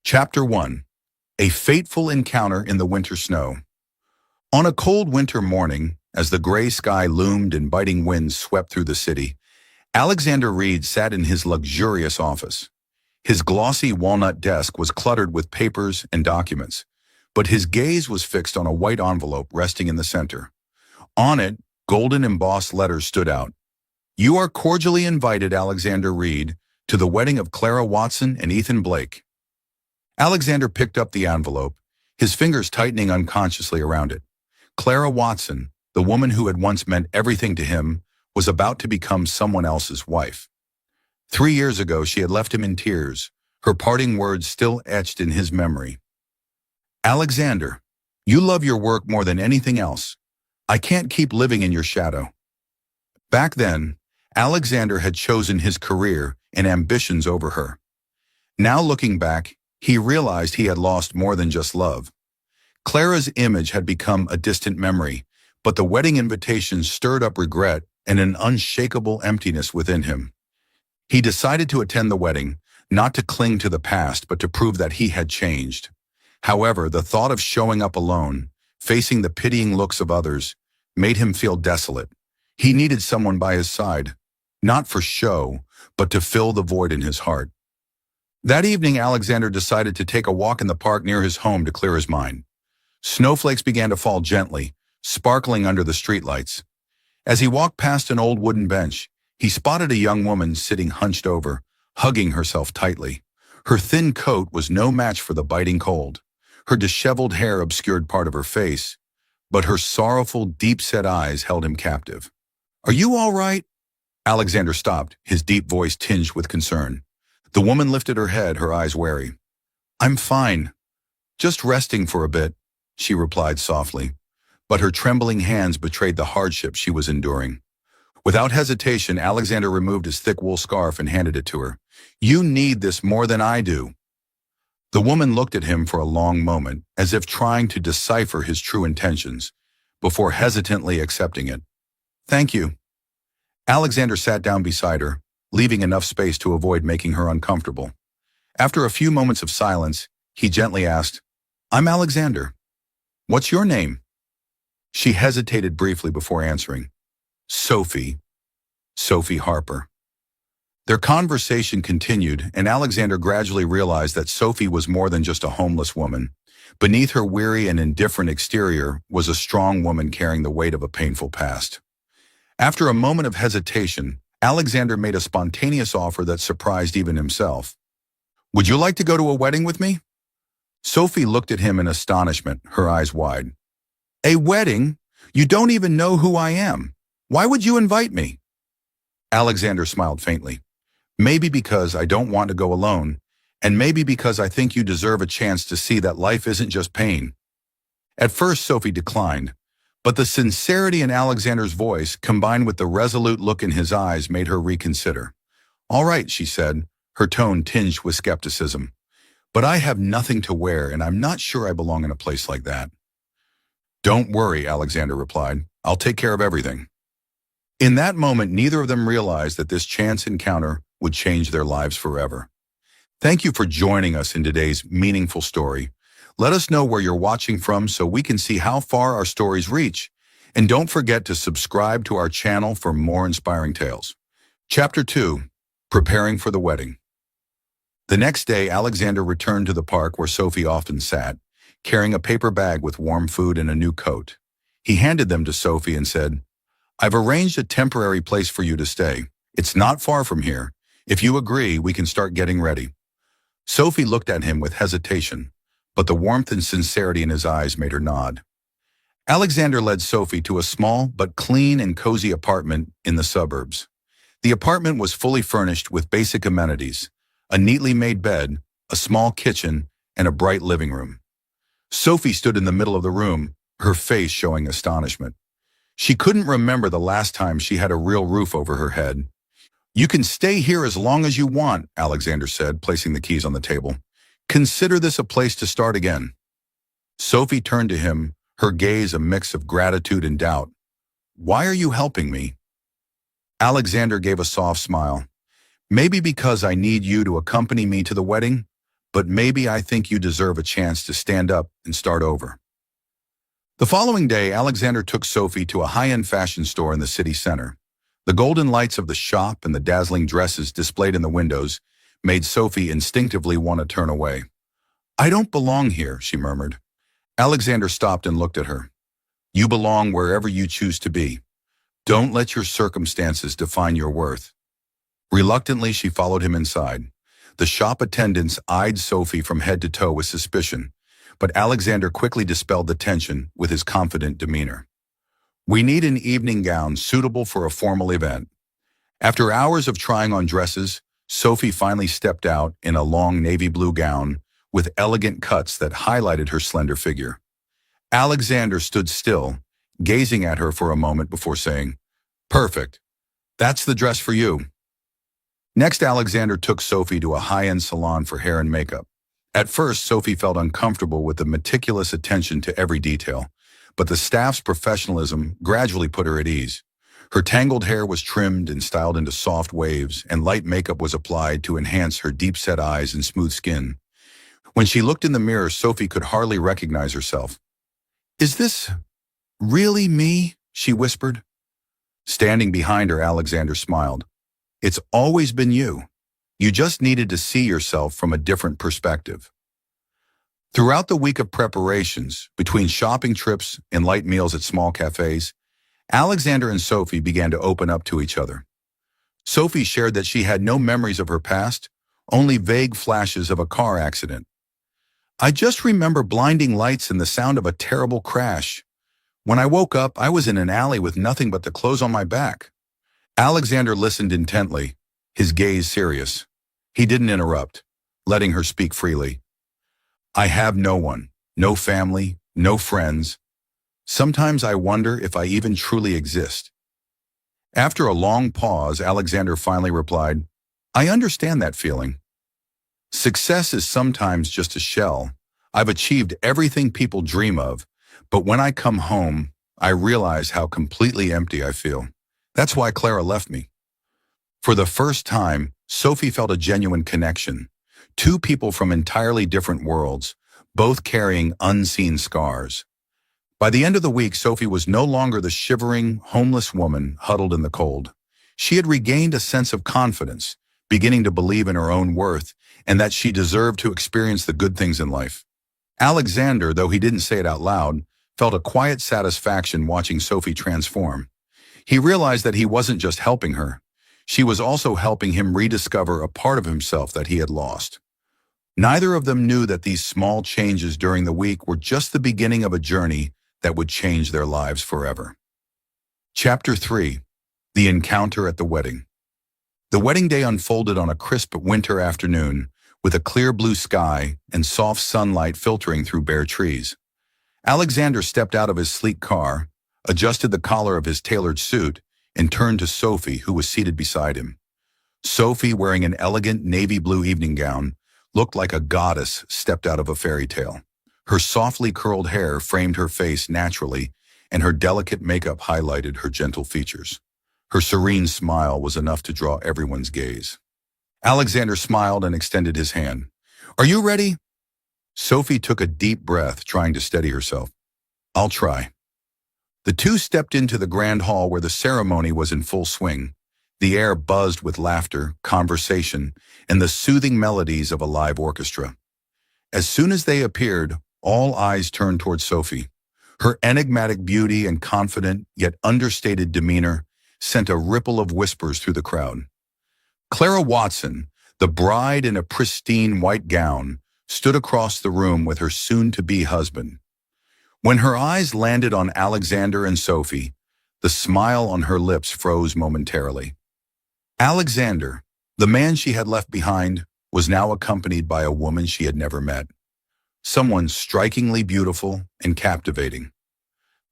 Chapter 1. A Fateful Encounter in the Winter Snow. On a cold winter morning, as the gray sky loomed and biting winds swept through the city, Alexander Reed sat in his luxurious office. His glossy walnut desk was cluttered with papers and documents, but his gaze was fixed on a white envelope resting in the center. On it, golden embossed letters stood out. "You are cordially invited, Alexander Reed, to the wedding of Clara Watson and Ethan Blake." Alexander picked up the envelope, his fingers tightening unconsciously around it. Clara Watson, the woman who had once meant everything to him, was about to become someone else's wife. 3 years ago, she had left him in tears, her parting words still etched in his memory. "Alexander, you love your work more than anything else. I can't keep living in your shadow." Back then, Alexander had chosen his career and ambitions over her. Now looking back, he realized he had lost more than just love. Clara's image had become a distant memory, but the wedding invitation stirred up regret and an unshakable emptiness within him. He decided to attend the wedding, not to cling to the past, but to prove that he had changed. However, the thought of showing up alone, facing the pitying looks of others, made him feel desolate. He needed someone by his side, not for show, but to fill the void in his heart. That evening, Alexander decided to take a walk in the park near his home to clear his mind. Snowflakes began to fall gently, sparkling under the streetlights. As he walked past an old wooden bench, he spotted a young woman sitting hunched over, hugging herself tightly. Her thin coat was no match for the biting cold. Her disheveled hair obscured part of her face, but her sorrowful, deep-set eyes held him captive. "Are you all right?" Alexander stopped, his deep voice tinged with concern. The woman lifted her head, her eyes wary. "I'm fine. Just resting for a bit," she replied softly, but her trembling hands betrayed the hardship she was enduring. Without hesitation, Alexander removed his thick wool scarf and handed it to her. "You need this more than I do." The woman looked at him for a long moment, as if trying to decipher his true intentions, before hesitantly accepting it. "Thank you." Alexander sat down beside her, leaving enough space to avoid making her uncomfortable. After a few moments of silence, he gently asked, "I'm Alexander. What's your name?" She hesitated briefly before answering. "Sophie. Sophie Harper." Their conversation continued, and Alexander gradually realized that Sophie was more than just a homeless woman. Beneath her weary and indifferent exterior was a strong woman carrying the weight of a painful past. After a moment of hesitation, Alexander made a spontaneous offer that surprised even himself. "Would you like to go to a wedding with me?" Sophie looked at him in astonishment, her eyes wide. "A wedding? You don't even know who I am. Why would you invite me?" Alexander smiled faintly. "Maybe because I don't want to go alone, and maybe because I think you deserve a chance to see that life isn't just pain." At first, Sophie declined, but the sincerity in Alexander's voice, combined with the resolute look in his eyes, made her reconsider. "All right," she said, her tone tinged with skepticism. "But I have nothing to wear, and I'm not sure I belong in a place like that." "Don't worry," Alexander replied. "I'll take care of everything." In that moment, neither of them realized that this chance encounter would change their lives forever. Thank you for joining us in today's meaningful story. Let us know where you're watching from so we can see how far our stories reach. And don't forget to subscribe to our channel for more inspiring tales. Chapter 2. Preparing for the Wedding. The next day, Alexander returned to the park where Sophie often sat, carrying a paper bag with warm food and a new coat. He handed them to Sophie and said, "I've arranged a temporary place for you to stay. It's not far from here. If you agree, we can start getting ready." Sophie looked at him with hesitation, but the warmth and sincerity in his eyes made her nod. Alexander led Sophie to a small but clean and cozy apartment in the suburbs. The apartment was fully furnished with basic amenities, a neatly made bed, a small kitchen, and a bright living room. Sophie stood in the middle of the room, her face showing astonishment. She couldn't remember the last time she had a real roof over her head. "You can stay here as long as you want," Alexander said, placing the keys on the table. "Consider this a place to start again." Sophie turned to him, her gaze a mix of gratitude and doubt. "Why are you helping me?" Alexander gave a soft smile. "Maybe because I need you to accompany me to the wedding, but maybe I think you deserve a chance to stand up and start over." The following day, Alexander took Sophie to a high-end fashion store in the city center. The golden lights of the shop and the dazzling dresses displayed in the windows made Sophie instinctively want to turn away. "I don't belong here," she murmured. Alexander stopped and looked at her. "You belong wherever you choose to be. Don't let your circumstances define your worth." Reluctantly, she followed him inside. The shop attendants eyed Sophie from head to toe with suspicion, but Alexander quickly dispelled the tension with his confident demeanor. "We need an evening gown suitable for a formal event." After hours of trying on dresses, Sophie finally stepped out in a long navy blue gown with elegant cuts that highlighted her slender figure. Alexander stood still, gazing at her for a moment before saying, "Perfect. That's the dress for you." Next, Alexander took Sophie to a high-end salon for hair and makeup. At first, Sophie felt uncomfortable with the meticulous attention to every detail, but the staff's professionalism gradually put her at ease. Her tangled hair was trimmed and styled into soft waves, and light makeup was applied to enhance her deep-set eyes and smooth skin. When she looked in the mirror, Sophie could hardly recognize herself. "Is this really me?" she whispered. Standing behind her, Alexander smiled. "It's always been you. You just needed to see yourself from a different perspective." Throughout the week of preparations, between shopping trips and light meals at small cafes, Alexander and Sophie began to open up to each other. Sophie shared that she had no memories of her past, only vague flashes of a car accident. "I just remember blinding lights and the sound of a terrible crash. When I woke up, I was in an alley with nothing but the clothes on my back." Alexander listened intently, his gaze serious. He didn't interrupt, letting her speak freely. "I have no one, no family, no friends. Sometimes I wonder if I even truly exist." After a long pause, Alexander finally replied, "I understand that feeling. Success is sometimes just a shell. I've achieved everything people dream of, but when I come home, I realize how completely empty I feel. That's why Clara left me." For the first time, Sophie felt a genuine connection. Two people from entirely different worlds, both carrying unseen scars. By the end of the week, Sophie was no longer the shivering, homeless woman huddled in the cold. She had regained a sense of confidence, beginning to believe in her own worth and that she deserved to experience the good things in life. Alexander, though he didn't say it out loud, felt a quiet satisfaction watching Sophie transform. He realized that he wasn't just helping her. She was also helping him rediscover a part of himself that he had lost. Neither of them knew that these small changes during the week were just the beginning of a journey that would change their lives forever. Chapter 3. The Encounter at the Wedding. The wedding day unfolded on a crisp winter afternoon, with a clear blue sky and soft sunlight filtering through bare trees. Alexander stepped out of his sleek car, adjusted the collar of his tailored suit, and turned to Sophie, who was seated beside him. Sophie, wearing an elegant navy blue evening gown, looked like a goddess stepped out of a fairy tale. Her softly curled hair framed her face naturally, and her delicate makeup highlighted her gentle features. Her serene smile was enough to draw everyone's gaze. Alexander smiled and extended his hand. "Are you ready?" Sophie took a deep breath, trying to steady herself. "I'll try." The two stepped into the grand hall where the ceremony was in full swing. The air buzzed with laughter, conversation, and the soothing melodies of a live orchestra. As soon as they appeared, all eyes turned toward Sophie. Her enigmatic beauty and confident, yet understated demeanor sent a ripple of whispers through the crowd. Clara Watson, the bride in a pristine white gown, stood across the room with her soon-to-be husband. When her eyes landed on Alexander and Sophie, the smile on her lips froze momentarily. Alexander, the man she had left behind, was now accompanied by a woman she had never met. Someone strikingly beautiful and captivating.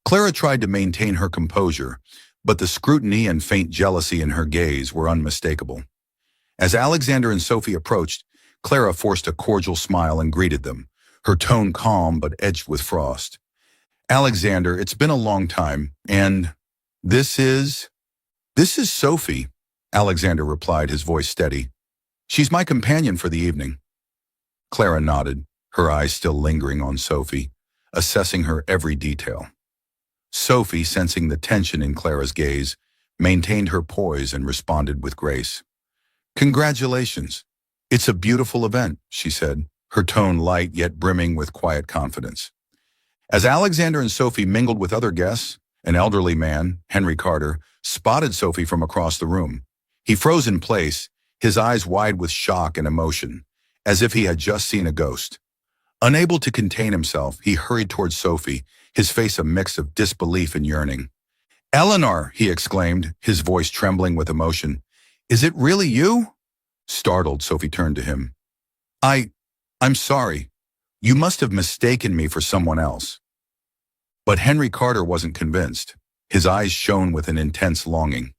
Clara tried to maintain her composure, but the scrutiny and faint jealousy in her gaze were unmistakable. As Alexander and Sophie approached, Clara forced a cordial smile and greeted them, her tone calm but edged with frost. "Alexander, it's been a long time, and this is Sophie," Alexander replied, his voice steady. "She's my companion for the evening." Clara nodded, her eyes still lingering on Sophie, assessing her every detail. Sophie, sensing the tension in Clara's gaze, maintained her poise and responded with grace. "Congratulations. It's a beautiful event," she said, her tone light yet brimming with quiet confidence. As Alexander and Sophie mingled with other guests, an elderly man, Henry Carter, spotted Sophie from across the room. He froze in place, his eyes wide with shock and emotion, as if he had just seen a ghost. Unable to contain himself, he hurried towards Sophie, his face a mix of disbelief and yearning. "Eleanor!" he exclaimed, his voice trembling with emotion. "Is it really you?" Startled, Sophie turned to him. I'm sorry. You must have mistaken me for someone else." But Henry Carter wasn't convinced. His eyes shone with an intense longing.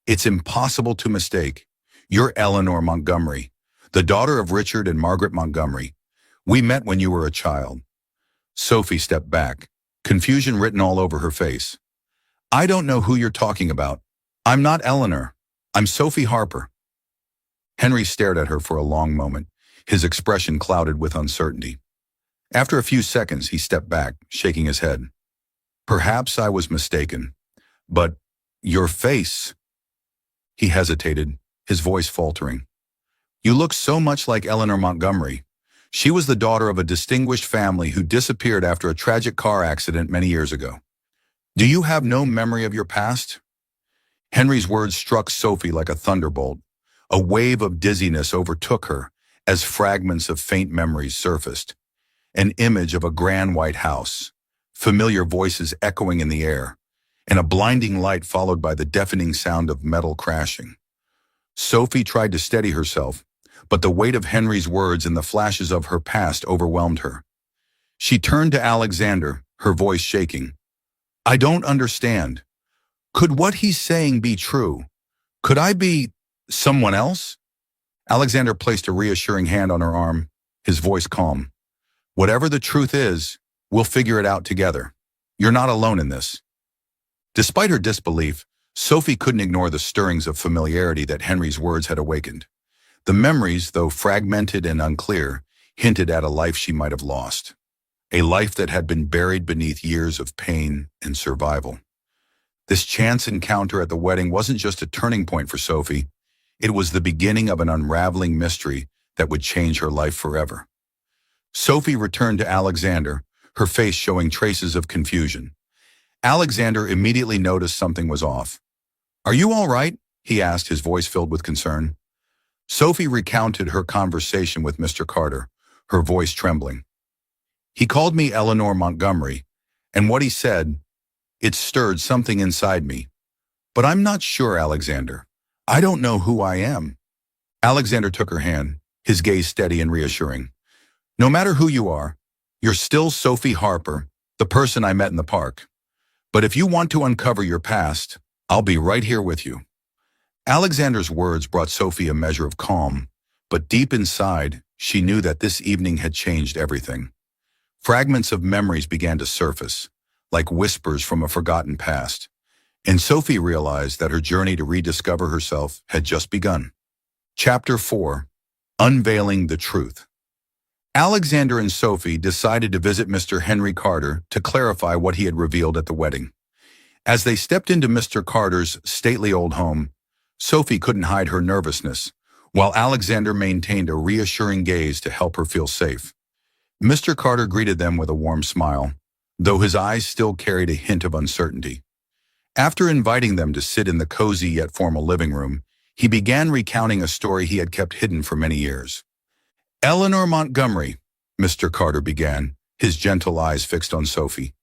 "It's impossible to mistake. You're Eleanor Montgomery, the daughter of Richard and Margaret Montgomery. We met when you were a child." Sophie stepped back, confusion written all over her face. "I don't know who you're talking about. I'm not Eleanor. I'm Sophie Harper." Henry stared at her for a long moment, his expression clouded with uncertainty. After a few seconds, he stepped back, shaking his head. "Perhaps I was mistaken. But your face—" He hesitated, his voice faltering. "You look so much like Eleanor Montgomery. She was the daughter of a distinguished family who disappeared after a tragic car accident many years ago. Do you have no memory of your past?" Henry's words struck Sophie like a thunderbolt. A wave of dizziness overtook her as fragments of faint memories surfaced. An image of a grand white house, familiar voices echoing in the air, and a blinding light followed by the deafening sound of metal crashing. Sophie tried to steady herself, but the weight of Henry's words and the flashes of her past overwhelmed her. She turned to Alexander, her voice shaking. "I don't understand. Could what he's saying be true? Could I be someone else?" Alexander placed a reassuring hand on her arm, his voice calm. "Whatever the truth is, we'll figure it out together. You're not alone in this." Despite her disbelief, Sophie couldn't ignore the stirrings of familiarity that Henry's words had awakened. The memories, though fragmented and unclear, hinted at a life she might have lost. A life that had been buried beneath years of pain and survival. This chance encounter at the wedding wasn't just a turning point for Sophie. It was the beginning of an unraveling mystery that would change her life forever. Sophie returned to Alexander, her face showing traces of confusion. Alexander immediately noticed something was off. "Are you all right?" he asked, his voice filled with concern. Sophie recounted her conversation with Mr. Carter, her voice trembling. "He called me Eleanor Montgomery, and what he said, it stirred something inside me. But I'm not sure, Alexander. I don't know who I am." Alexander took her hand, his gaze steady and reassuring. "No matter who you are, you're still Sophie Harper, the person I met in the park. But if you want to uncover your past, I'll be right here with you." Alexander's words brought Sophie a measure of calm, but deep inside, she knew that this evening had changed everything. Fragments of memories began to surface, like whispers from a forgotten past, and Sophie realized that her journey to rediscover herself had just begun. Chapter 4. Unveiling the Truth. Alexander and Sophie decided to visit Mr. Henry Carter to clarify what he had revealed at the wedding. As they stepped into Mr. Carter's stately old home, Sophie couldn't hide her nervousness, while Alexander maintained a reassuring gaze to help her feel safe. Mr. Carter greeted them with a warm smile, though his eyes still carried a hint of uncertainty. After inviting them to sit in the cozy yet formal living room, he began recounting a story he had kept hidden for many years. "Eleanor Montgomery," Mr. Carter began, his gentle eyes fixed on Sophie.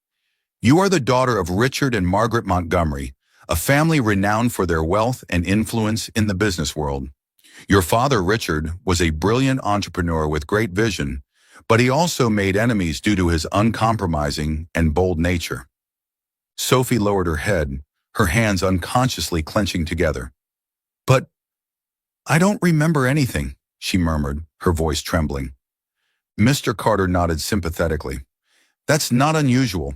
"You are the daughter of Richard and Margaret Montgomery, a family renowned for their wealth and influence in the business world. Your father, Richard, was a brilliant entrepreneur with great vision, but he also made enemies due to his uncompromising and bold nature." Sophie lowered her head, her hands unconsciously clenching together. "But I don't remember anything," she murmured, her voice trembling. Mr. Carter nodded sympathetically. "That's not unusual.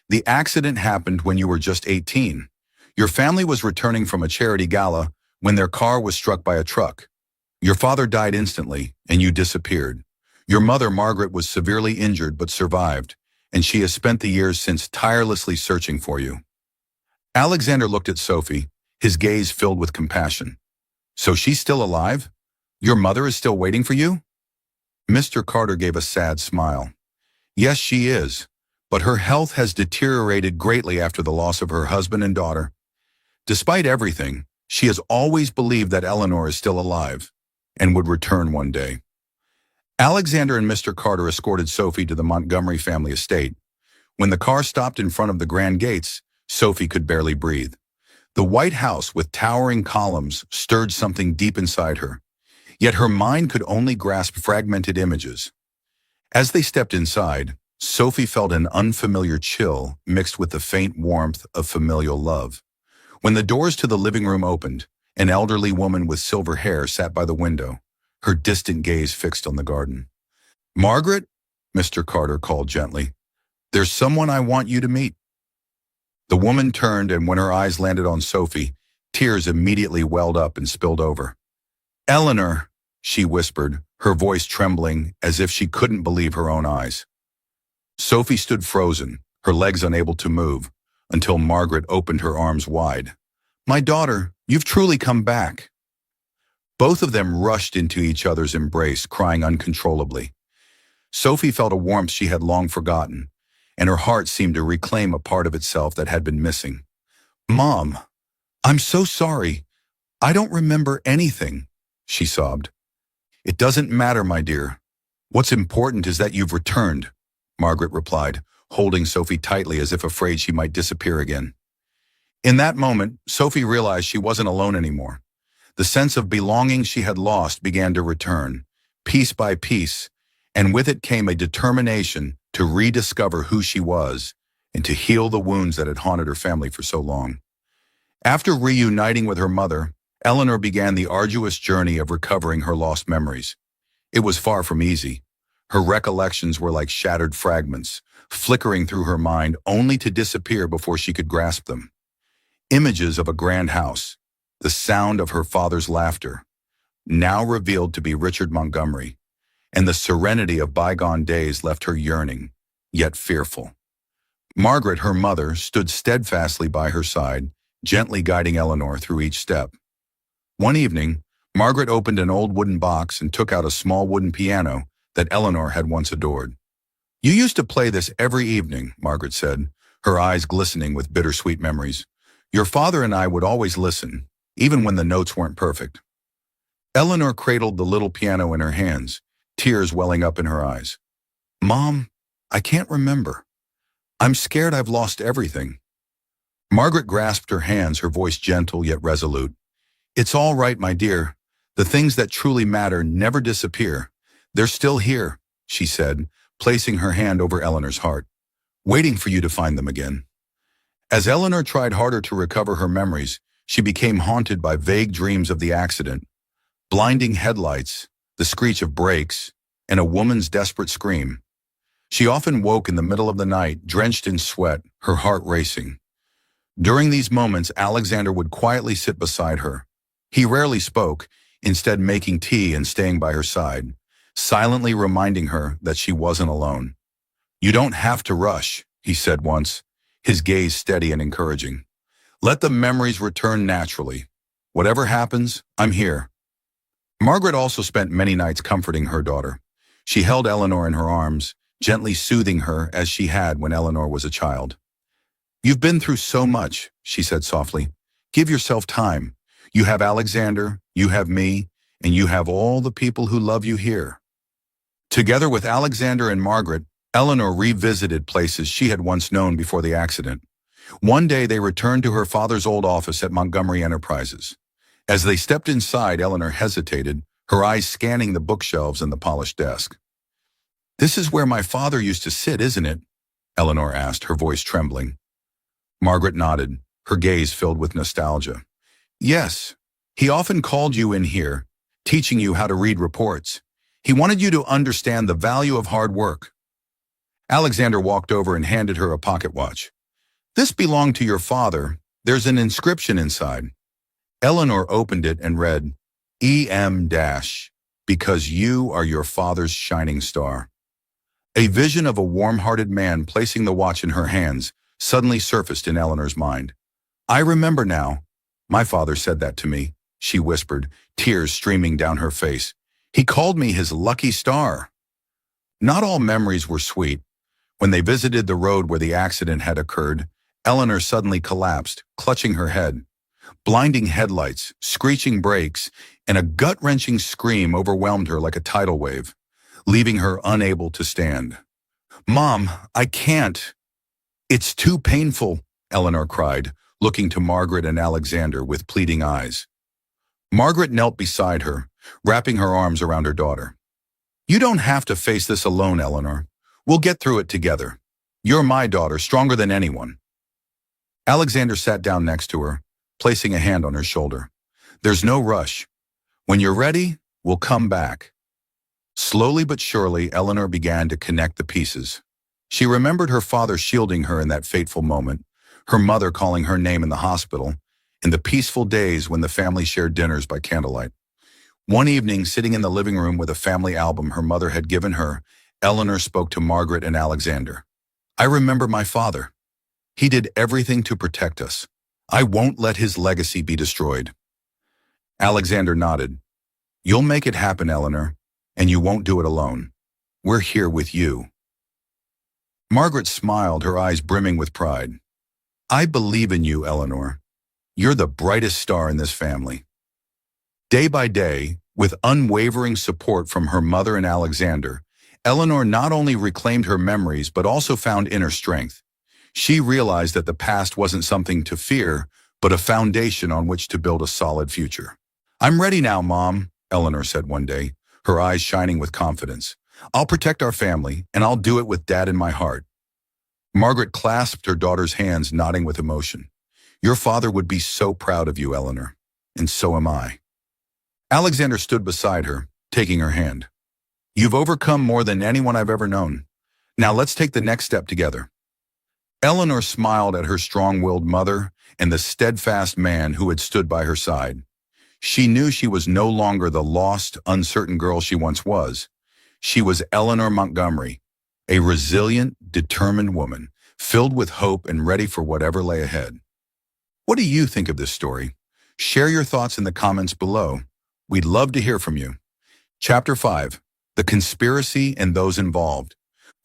The accident happened when you were just 18. Your family was returning from a charity gala when their car was struck by a truck. Your father died instantly, and you disappeared. Your mother, Margaret, was severely injured but survived, and she has spent the years since tirelessly searching for you." Alexander looked at Sophie, his gaze filled with compassion. "So she's still alive? Your mother is still waiting for you?" Mr. Carter gave a sad smile. "Yes, she is, but her health has deteriorated greatly after the loss of her husband and daughter. Despite everything, she has always believed that Eleanor is still alive and would return one day." Alexander and Mr. Carter escorted Sophie to the Montgomery family estate. When the car stopped in front of the grand gates, Sophie could barely breathe. The white house with towering columns stirred something deep inside her, yet her mind could only grasp fragmented images. As they stepped inside, Sophie felt an unfamiliar chill mixed with the faint warmth of familial love. When the doors to the living room opened, an elderly woman with silver hair sat by the window, her distant gaze fixed on the garden. "Margaret," Mr. Carter called gently, "there's someone I want you to meet." The woman turned, and when her eyes landed on Sophie, tears immediately welled up and spilled over. "Eleanor," she whispered, her voice trembling as if she couldn't believe her own eyes. Sophie stood frozen, her legs unable to move, until Margaret opened her arms wide. "My daughter, you've truly come back." Both of them rushed into each other's embrace, crying uncontrollably. Sophie felt a warmth she had long forgotten, and her heart seemed to reclaim a part of itself that had been missing. "Mom, I'm so sorry. I don't remember anything," she sobbed. "It doesn't matter, my dear. What's important is that you've returned," Margaret replied, holding Sophie tightly as if afraid she might disappear again. In that moment, Sophie realized she wasn't alone anymore. The sense of belonging she had lost began to return, piece by piece, and with it came a determination to rediscover who she was and to heal the wounds that had haunted her family for so long. After reuniting with her mother, Eleanor began the arduous journey of recovering her lost memories. It was far from easy. Her recollections were like shattered fragments, flickering through her mind only to disappear before she could grasp them. Images of a grand house, the sound of her father's laughter, now revealed to be Richard Montgomery, and the serenity of bygone days left her yearning, yet fearful. Margaret, her mother, stood steadfastly by her side, gently guiding Eleanor through each step. One evening, Margaret opened an old wooden box and took out a small wooden piano that Eleanor had once adored. "You used to play this every evening," Margaret said, her eyes glistening with bittersweet memories. "Your father and I would always listen, even when the notes weren't perfect." Eleanor cradled the little piano in her hands, tears welling up in her eyes. "Mom, I can't remember. I'm scared I've lost everything." Margaret grasped her hands, her voice gentle yet resolute. "It's all right, my dear. The things that truly matter never disappear. They're still here," she said, placing her hand over Eleanor's heart, "waiting for you to find them again." As Eleanor tried harder to recover her memories, she became haunted by vague dreams of the accident, blinding headlights, the screech of brakes, and a woman's desperate scream. She often woke in the middle of the night, drenched in sweat, her heart racing. During these moments, Alexander would quietly sit beside her. He rarely spoke, instead making tea and staying by her side, silently reminding her that she wasn't alone. "You don't have to rush," he said once, his gaze steady and encouraging. "Let the memories return naturally. Whatever happens, I'm here." Margaret also spent many nights comforting her daughter. She held Eleanor in her arms, gently soothing her as she had when Eleanor was a child. "You've been through so much," she said softly. "Give yourself time. You have Alexander, you have me, and you have all the people who love you here." Together with Alexander and Margaret, Eleanor revisited places she had once known before the accident. One day they returned to her father's old office at Montgomery Enterprises. As they stepped inside, Eleanor hesitated, her eyes scanning the bookshelves and the polished desk. "This is where my father used to sit, isn't it?" Eleanor asked, her voice trembling. Margaret nodded, her gaze filled with nostalgia. "Yes, he often called you in here, teaching you how to read reports. He wanted you to understand the value of hard work." Alexander walked over and handed her a pocket watch. "This belonged to your father. There's an inscription inside." Eleanor opened it and read, "E.M. because you are your father's shining star. A vision of a warm-hearted man placing the watch in her hands suddenly surfaced in Eleanor's mind. I remember now. My father said that to me, she whispered, tears streaming down her face. He called me his lucky star. Not all memories were sweet. When they visited the road where the accident had occurred, Eleanor suddenly collapsed, clutching her head. Blinding headlights, screeching brakes, and a gut-wrenching scream overwhelmed her like a tidal wave, leaving her unable to stand. Mom, I can't. It's too painful, Eleanor cried, looking to Margaret and Alexander with pleading eyes. Margaret knelt beside her, wrapping her arms around her daughter. You don't have to face this alone, Eleanor. We'll get through it together. You're my daughter, stronger than anyone. Alexander sat down next to her, placing a hand on her shoulder. There's no rush. When you're ready, we'll come back. Slowly but surely, Eleanor began to connect the pieces. She remembered her father shielding her in that fateful moment, her mother calling her name in the hospital, and the peaceful days when the family shared dinners by candlelight. One evening, sitting in the living room with a family album her mother had given her, Eleanor spoke to Margaret and Alexander. I remember my father. He did everything to protect us. I won't let his legacy be destroyed. Alexander nodded. You'll make it happen, Eleanor, and you won't do it alone. We're here with you. Margaret smiled, her eyes brimming with pride. I believe in you, Eleanor. You're the brightest star in this family. Day by day, with unwavering support from her mother and Alexander, Eleanor not only reclaimed her memories but also found inner strength. She realized that the past wasn't something to fear, but a foundation on which to build a solid future. I'm ready now, Mom, Eleanor said one day, her eyes shining with confidence. I'll protect our family, and I'll do it with Dad in my heart. Margaret clasped her daughter's hands, nodding with emotion. Your father would be so proud of you, Eleanor, and so am I. Alexander stood beside her, taking her hand. You've overcome more than anyone I've ever known. Now let's take the next step together. Eleanor smiled at her strong-willed mother and the steadfast man who had stood by her side. She knew she was no longer the lost, uncertain girl she once was. She was Eleanor Montgomery, a resilient, determined woman, filled with hope and ready for whatever lay ahead. What do you think of this story? Share your thoughts in the comments below. We'd love to hear from you. Chapter 5. The Conspiracy and Those Involved.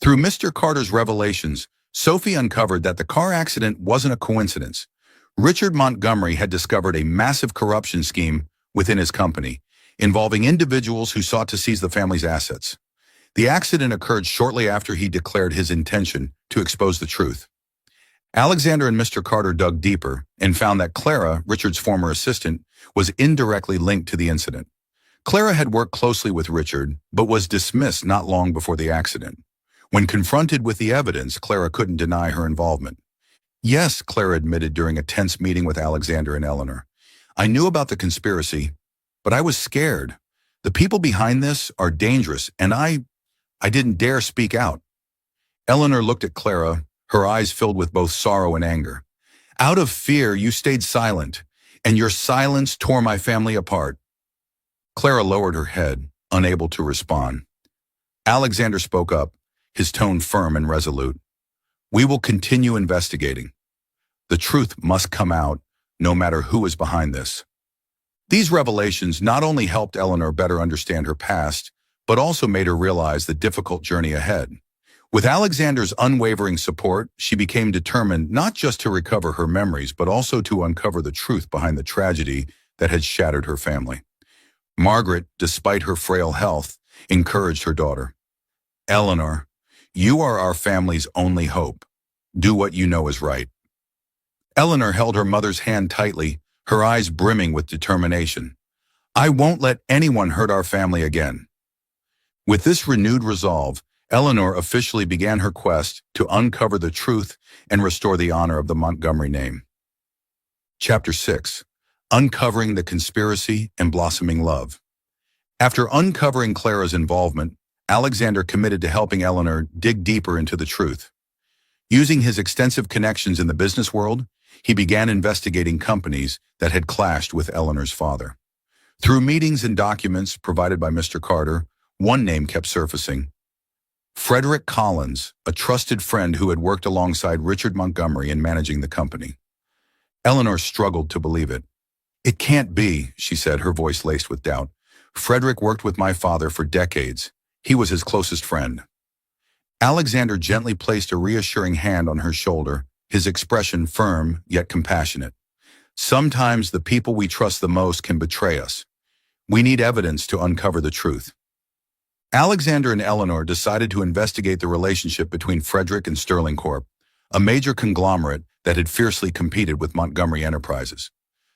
Through Mr. Carter's revelations, Sophie uncovered that the car accident wasn't a coincidence. Richard Montgomery had discovered a massive corruption scheme within his company, involving individuals who sought to seize the family's assets. The accident occurred shortly after he declared his intention to expose the truth. Alexander and Mr. Carter dug deeper and found that Clara, Richard's former assistant, was indirectly linked to the incident. Clara had worked closely with Richard, but was dismissed not long before the accident. When confronted with the evidence, Clara couldn't deny her involvement. Yes, Clara admitted during a tense meeting with Alexander and Eleanor. I knew about the conspiracy, but I was scared. The people behind this are dangerous, and I didn't dare speak out. Eleanor looked at Clara, her eyes filled with both sorrow and anger. Out of fear, you stayed silent, and your silence tore my family apart. Clara lowered her head, unable to respond. Alexander spoke up, his tone firm and resolute. We will continue investigating. The truth must come out, no matter who is behind this. These revelations not only helped Eleanor better understand her past, but also made her realize the difficult journey ahead. With Alexander's unwavering support, she became determined not just to recover her memories, but also to uncover the truth behind the tragedy that had shattered her family. Margaret, despite her frail health, encouraged her daughter. Eleanor, you are our family's only hope. Do what you know is right. Eleanor held her mother's hand tightly, her eyes brimming with determination. I won't let anyone hurt our family again. With this renewed resolve, Eleanor officially began her quest to uncover the truth and restore the honor of the Montgomery name. Chapter 6. Uncovering the Conspiracy and Blossoming Love. After uncovering Clara's involvement, Alexander committed to helping Eleanor dig deeper into the truth. Using his extensive connections in the business world, he began investigating companies that had clashed with Eleanor's father. Through meetings and documents provided by Mr. Carter, one name kept surfacing. Frederick Collins, a trusted friend who had worked alongside Richard Montgomery in managing the company. Eleanor struggled to believe it. "It can't be," she said, her voice laced with doubt. "Frederick worked with my father for decades. He was his closest friend." Alexander gently placed a reassuring hand on her shoulder, his expression firm yet compassionate. "Sometimes the people we trust the most can betray us. We need evidence to uncover the truth." Alexander and Eleanor decided to investigate the relationship between Frederick and Sterling Corp., a major conglomerate that had fiercely competed with Montgomery Enterprises.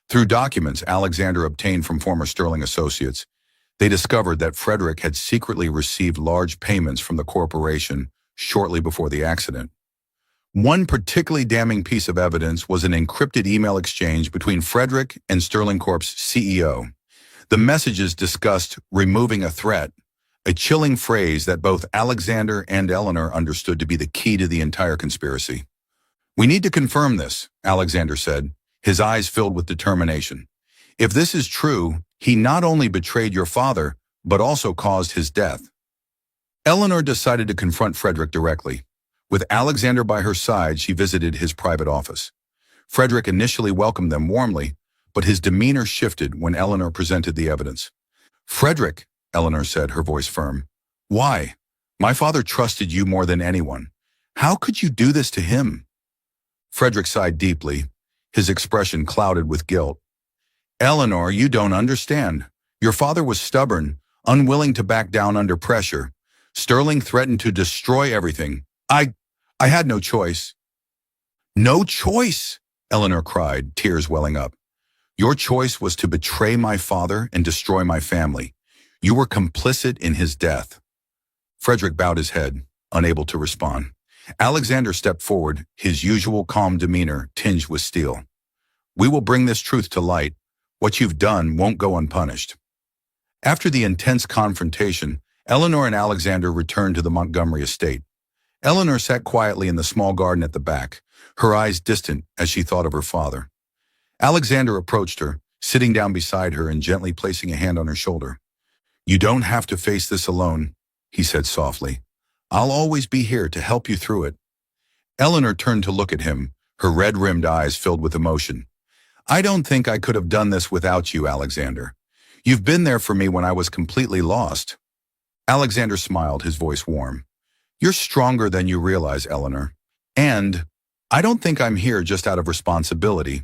Through documents Alexander obtained from former Sterling associates, they discovered that Frederick had secretly received large payments from the corporation shortly before the accident. One particularly damning piece of evidence was an encrypted email exchange between Frederick and Sterling Corp's CEO. The messages discussed removing a threat, a chilling phrase that both Alexander and Eleanor understood to be the key to the entire conspiracy. "We need to confirm this," Alexander said, his eyes filled with determination. "If this is true, he not only betrayed your father, but also caused his death." Eleanor decided to confront Frederick directly. With Alexander by her side, she visited his private office. Frederick initially welcomed them warmly, but his demeanor shifted when Eleanor presented the evidence. "Frederick," Eleanor said, her voice firm, "why? My father trusted you more than anyone. How could you do this to him?" Frederick sighed deeply, his expression clouded with guilt. "Eleanor, you don't understand. Your father was stubborn, unwilling to back down under pressure. Sterling threatened to destroy everything. I had no choice." "No choice?" Eleanor cried, tears welling up. "Your choice was to betray my father and destroy my family. You were complicit in his death." Frederick bowed his head, unable to respond. Alexander stepped forward, his usual calm demeanor tinged with steel. "We will bring this truth to light. What you've done won't go unpunished." After the intense confrontation, Eleanor and Alexander returned to the Montgomery estate. Eleanor sat quietly in the small garden at the back, her eyes distant as she thought of her father. Alexander approached her, sitting down beside her and gently placing a hand on her shoulder. "You don't have to face this alone," he said softly. "I'll always be here to help you through it." Eleanor turned to look at him, her red-rimmed eyes filled with emotion. "I don't think I could have done this without you, Alexander. You've been there for me when I was completely lost." Alexander smiled, his voice warm. "You're stronger than you realize, Eleanor. And I don't think I'm here just out of responsibility.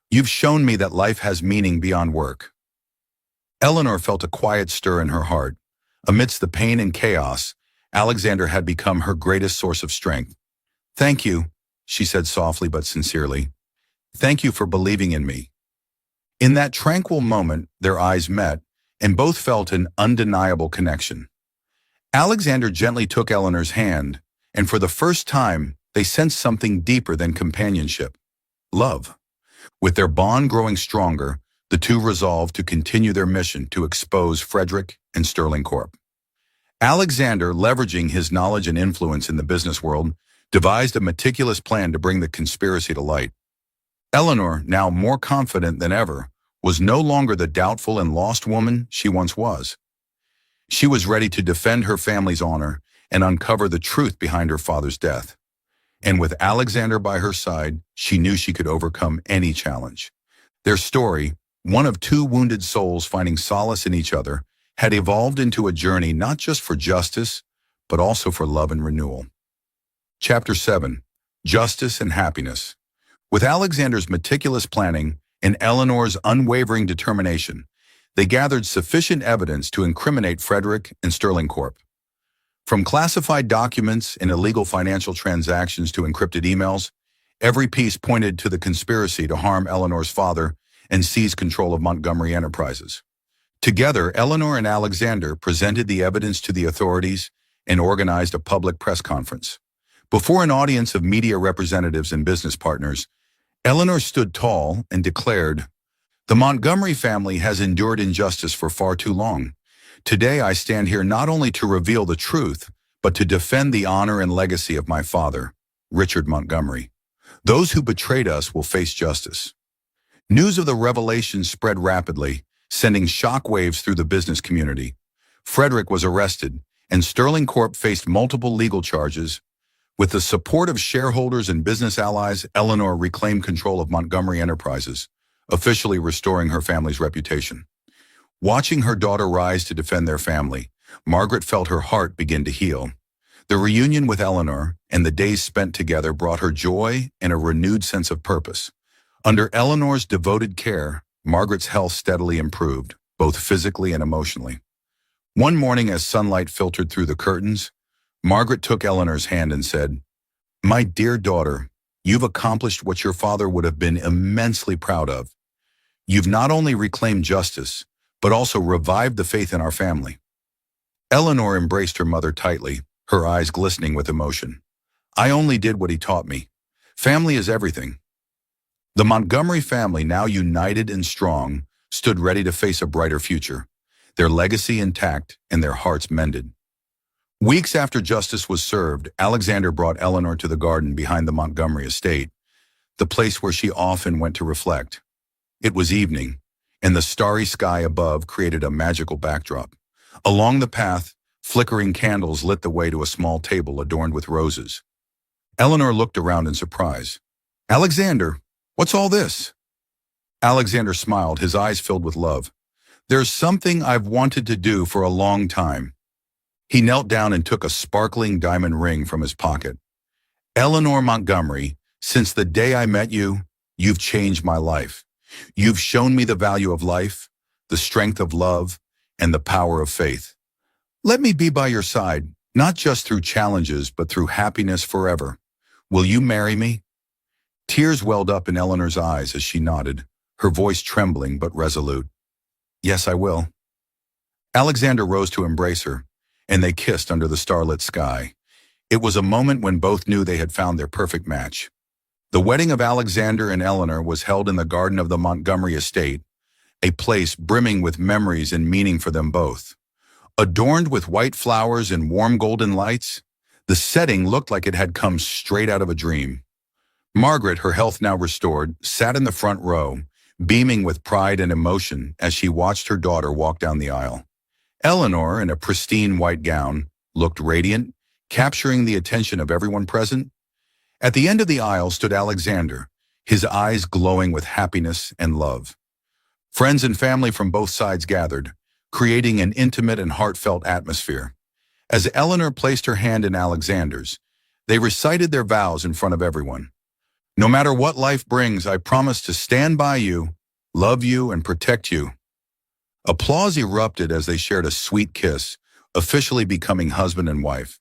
You've shown me that life has meaning beyond work." Eleanor felt a quiet stir in her heart. Amidst the pain and chaos, Alexander had become her greatest source of strength. "Thank you," she said softly but sincerely. "Thank you for believing in me." In that tranquil moment, their eyes met, and both felt an undeniable connection. Alexander gently took Eleanor's hand, and for the first time, they sensed something deeper than companionship: love. With their bond growing stronger, the two resolved to continue their mission to expose Frederick and Sterling Corp. Alexander, leveraging his knowledge and influence in the business world, devised a meticulous plan to bring the conspiracy to light. Eleanor, now more confident than ever, was no longer the doubtful and lost woman she once was. She was ready to defend her family's honor and uncover the truth behind her father's death. And with Alexander by her side, she knew she could overcome any challenge. Their story, one of two wounded souls finding solace in each other, had evolved into a journey not just for justice, but also for love and renewal. Chapter 7. Justice and Happiness. With Alexander's meticulous planning and Eleanor's unwavering determination, they gathered sufficient evidence to incriminate Frederick and Sterling Corp. From classified documents and illegal financial transactions to encrypted emails, every piece pointed to the conspiracy to harm Eleanor's father and seize control of Montgomery Enterprises. Together, Eleanor and Alexander presented the evidence to the authorities and organized a public press conference. Before an audience of media representatives and business partners, Eleanor stood tall and declared, "The Montgomery family has endured injustice for far too long. Today I stand here not only to reveal the truth, but to defend the honor and legacy of my father, Richard Montgomery. Those who betrayed us will face justice." News of the revelation spread rapidly, sending shockwaves through the business community. Frederick was arrested, and Sterling Corp faced multiple legal charges. With the support of shareholders and business allies, Eleanor reclaimed control of Montgomery Enterprises, officially restoring her family's reputation. Watching her daughter rise to defend their family, Margaret felt her heart begin to heal. The reunion with Eleanor and the days spent together brought her joy and a renewed sense of purpose. Under Eleanor's devoted care, Margaret's health steadily improved, both physically and emotionally. One morning, as sunlight filtered through the curtains, Margaret took Eleanor's hand and said, "My dear daughter, you've accomplished what your father would have been immensely proud of. You've not only reclaimed justice, but also revived the faith in our family." Eleanor embraced her mother tightly, her eyes glistening with emotion. "I only did what he taught me. Family is everything." The Montgomery family, now united and strong, stood ready to face a brighter future, their legacy intact and their hearts mended. Weeks after justice was served, Alexander brought Eleanor to the garden behind the Montgomery estate, the place where she often went to reflect. It was evening, and the starry sky above created a magical backdrop. Along the path, flickering candles lit the way to a small table adorned with roses. Eleanor looked around in surprise. "Alexander, what's all this?" Alexander smiled, his eyes filled with love. "There's something I've wanted to do for a long time." He knelt down and took a sparkling diamond ring from his pocket. "Eleanor Montgomery, since the day I met you, you've changed my life. You've shown me the value of life, the strength of love, and the power of faith. Let me be by your side, not just through challenges, but through happiness forever. Will you marry me?" Tears welled up in Eleanor's eyes as she nodded, her voice trembling but resolute. "Yes, I will." Alexander rose to embrace her, and they kissed under the starlit sky. It was a moment when both knew they had found their perfect match. The wedding of Alexander and Eleanor was held in the garden of the Montgomery estate, a place brimming with memories and meaning for them both. Adorned with white flowers and warm golden lights, the setting looked like it had come straight out of a dream. Margaret, her health now restored, sat in the front row, beaming with pride and emotion as she watched her daughter walk down the aisle. Eleanor, in a pristine white gown, looked radiant, capturing the attention of everyone present. At the end of the aisle stood Alexander, his eyes glowing with happiness and love. Friends and family from both sides gathered, creating an intimate and heartfelt atmosphere. As Eleanor placed her hand in Alexander's, they recited their vows in front of everyone. "No matter what life brings, I promise to stand by you, love you, and protect you." Applause erupted as they shared a sweet kiss, officially becoming husband and wife.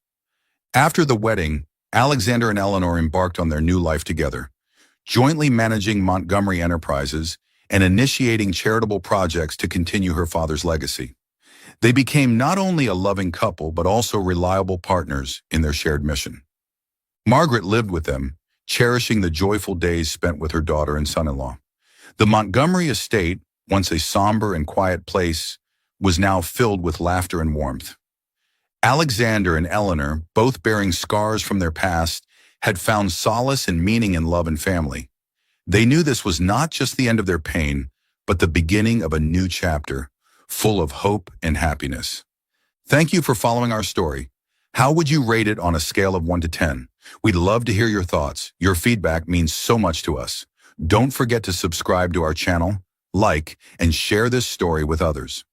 After the wedding, Alexander and Eleanor embarked on their new life together, jointly managing Montgomery Enterprises and initiating charitable projects to continue her father's legacy. They became not only a loving couple, but also reliable partners in their shared mission. Margaret lived with them, cherishing the joyful days spent with her daughter and son-in-law. The Montgomery estate, once a somber and quiet place, was now filled with laughter and warmth. Alexander and Eleanor, both bearing scars from their past, had found solace and meaning in love and family. They knew this was not just the end of their pain, but the beginning of a new chapter, full of hope and happiness. Thank you for following our story. How would you rate it on a scale of 1 to 10? We'd love to hear your thoughts. Your feedback means so much to us. Don't forget to subscribe to our channel, like, and share this story with others.